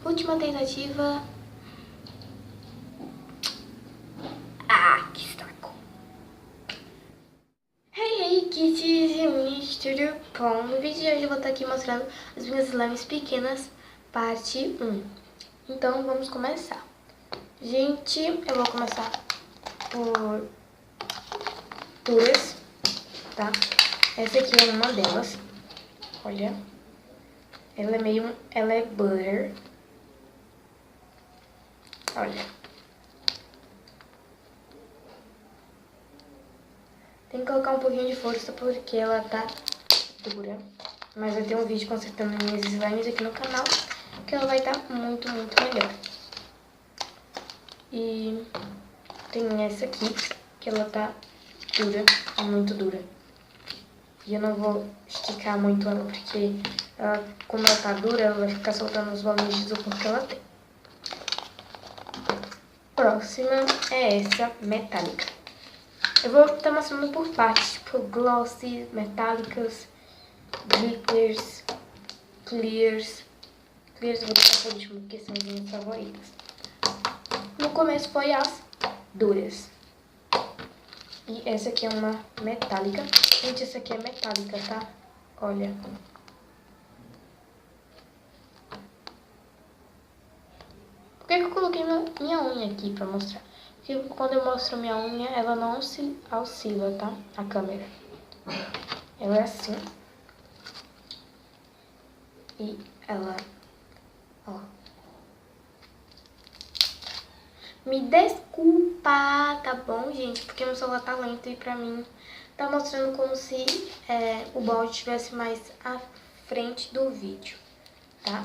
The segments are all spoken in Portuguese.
Última tentativa. Ah, que saco. Hey, Kitties e Minis, tudo bom? No vídeo de hoje eu vou estar aqui mostrando as minhas slimes pequenas, parte 1. Então vamos começar. Gente, eu vou começar por duras, tá? Essa aqui é uma delas. Olha. Ela é butter. Olha. Tem que colocar um pouquinho de força porque ela tá dura. Mas vai ter um vídeo consertando minhas slimes aqui no canal, que ela vai estar muito, muito melhor. E tem essa aqui, que ela tá dura, muito dura. E eu não vou esticar muito ela, porque ela, como ela tá dura, ela vai ficar soltando os bolinhos de isopor que ela tem. Próxima é essa, metálica. Eu vou estar mostrando por partes, tipo glossy, metálicas, glitters, clears. Clears eu vou deixar por último, porque são as minhas favoritas. No começo foi as duras. E essa aqui é uma metálica. Gente, essa aqui é metálica, tá? Olha. Por que eu coloquei minha unha aqui pra mostrar? Porque quando eu mostro minha unha, ela não oscila, tá? A câmera. Ela é assim. E ela... Ó. Me desculpa, tá bom, gente? Porque meu celular tá lento e pra mim tá mostrando como se o balde estivesse mais à frente do vídeo, tá?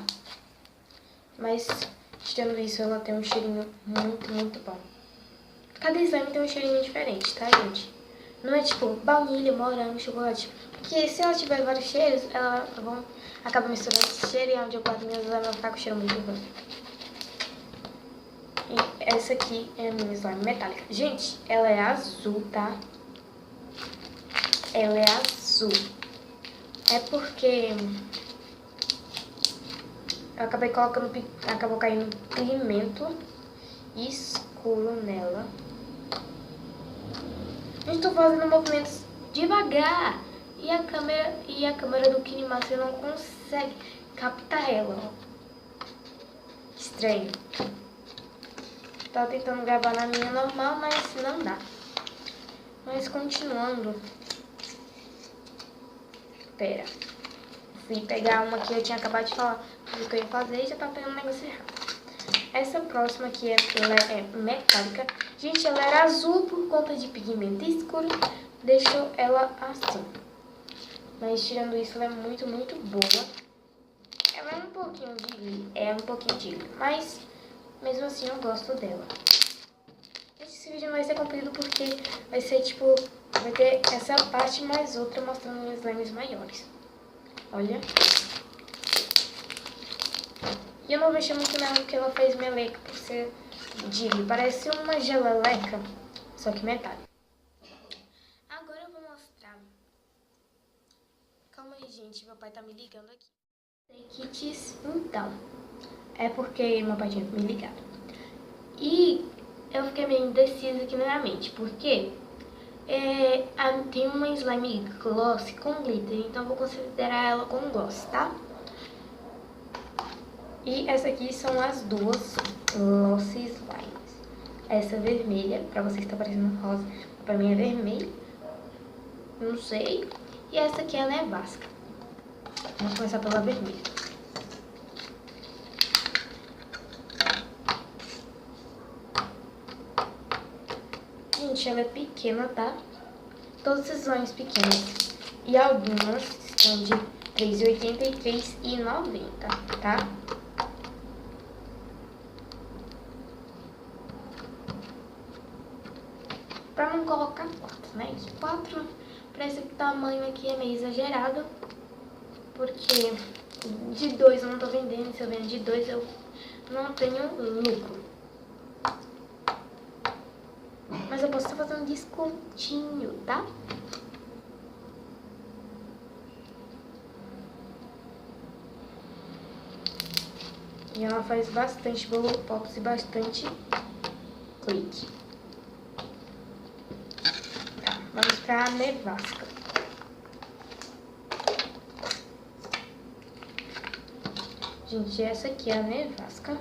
Mas, tirando isso, ela tem um cheirinho muito, muito bom. Cada slime tem um cheirinho diferente, tá, gente? Não é tipo baunilha, morango, chocolate. Porque se ela tiver vários cheiros, ela acaba misturando esse cheiro e onde eu guardo minhas slimes vai ficar com cheiro muito ruim. E essa aqui é a minha slime metálica. Gente, ela é azul, tá? Ela é azul. É porque eu acabei colocando, acabou caindo pigmento escuro nela. Eu estou fazendo movimentos devagar. E a câmera do KineMaster não consegue captar ela, ó. Estranho. Tava tentando gravar na minha normal, mas não dá. Mas continuando. Pera. Fui pegar uma que eu tinha acabado de falar do que eu ia fazer e já tava pegando um negócio errado. Essa próxima aqui, ela é metálica. Gente, ela era azul por conta de pigmento escuro. Deixou ela assim. Mas tirando isso, ela é muito, muito boa. Ela é um pouquinho de mas mesmo assim eu gosto dela. Esse vídeo não vai ser comprido porque vai ser tipo, vai ter essa parte mais outra mostrando minhas slimes maiores. Olha. E eu não mexi muito nela porque ela fez meleca por ser Dilly. Parece uma geleleca, só que metálica. Agora eu vou mostrar. Calma aí, gente, meu pai tá me ligando aqui. Kits, então, é porque meu pai tinha me ligado. E eu fiquei meio indecisa aqui na minha mente, porque tem uma slime gloss com glitter, então eu vou considerar ela como gloss, tá? E essa aqui são as duas gloss slimes. Essa vermelha, pra vocês que tá parecendo rosa, pra mim é vermelho, não sei. E essa aqui é a nevasca. Vamos começar pela vermelha. Gente, ela é pequena, tá? Todas as slimes pequenas. E algumas estão de R$3,80 e R$3,90, tá? Pra não colocar 4, né? 4, pra esse tamanho aqui é meio exagerado. Porque de 2 eu não tô vendendo. Se eu vendo de 2 eu não tenho lucro. Mas eu posso estar fazendo descontinho, tá? E ela faz bastante bubble pops e bastante clique. Tá, vamos pra nevasca. Gente, essa aqui é a nevasca.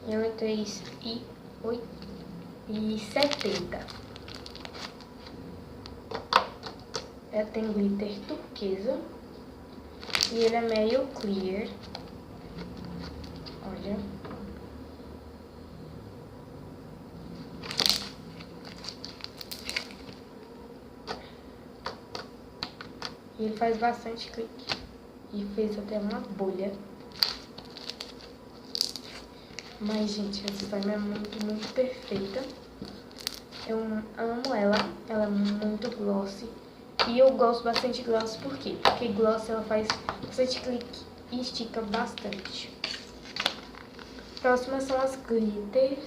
Ela é 3,70. Ela tem glitter turquesa. E ele é meio clear. Olha. E ele faz bastante clique. E fez até uma bolha. Mas, gente, essa slime é muito perfeita. Eu amo ela. Ela é muito glossy. E eu gosto bastante de gloss, por quê? Porque gloss ela faz bastante clique e estica bastante. Próximas são as glitters.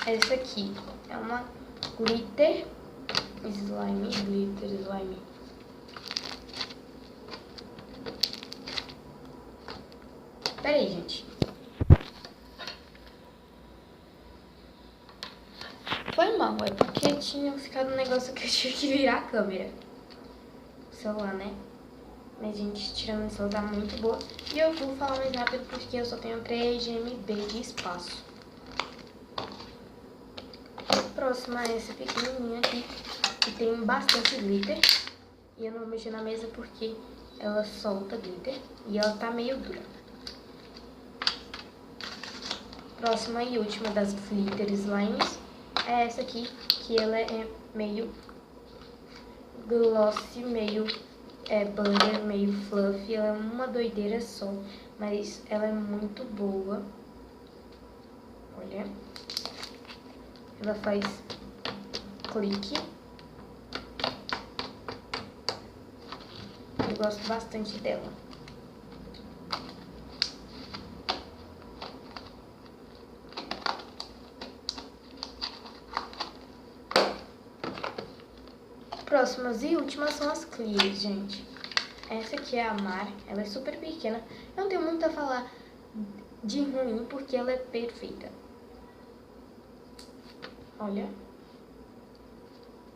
Essa aqui é uma glitter slime. Pera aí, gente. Foi mal, é porque tinha ficado um negócio que eu tive que virar a câmera. O celular, né? Mas, gente, tirando o celular tá muito boa. E eu vou falar mais rápido porque eu só tenho 3 GB de espaço. Próxima é essa pequenininha aqui, que tem bastante glitter. E eu não vou mexer na mesa porque ela solta glitter e ela tá meio dura. Próxima e última das glitter slimes é essa aqui, que ela é meio glossy, meio butter, meio fluffy. Ela é uma doideira só, mas ela é muito boa. Olha. Ela faz clique. Eu gosto bastante dela. Próximas e últimas são as clears, gente. Essa aqui é a Mar, ela é super pequena. Eu não tenho muito a falar de ruim porque ela é perfeita. Olha.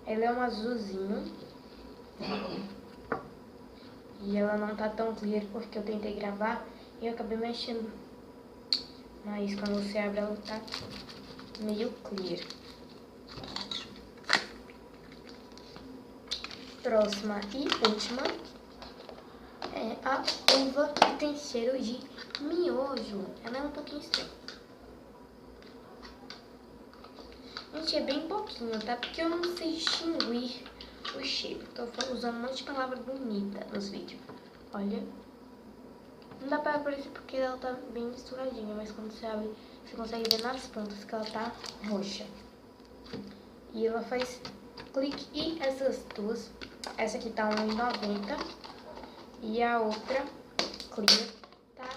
Ela é um azulzinho. E ela não tá tão clear porque eu tentei gravar e eu acabei mexendo. Mas quando você abre ela tá meio clear. Próxima e última é a uva que tem cheiro de miojo. Ela é um pouquinho estranha. Gente, é bem pouquinho, tá? Porque eu não sei distinguir o cheiro. Tô usando um monte de palavra bonita nos vídeos. Olha. Não dá pra aparecer porque ela tá bem misturadinha, mas quando você abre, você consegue ver nas pontas que ela tá roxa. E ela faz clique. E essas duas, essa aqui tá R$1,90 e a outra, clear, tá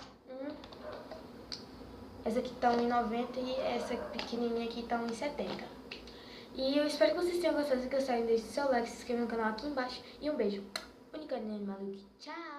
essa aqui tá R$1,90 e essa pequenininha aqui tá R$1,70. E eu espero que vocês tenham gostado. Se gostarem, deixe seu like, se inscreva no canal aqui embaixo. E um beijo. Unicórnio Maluque. Tchau!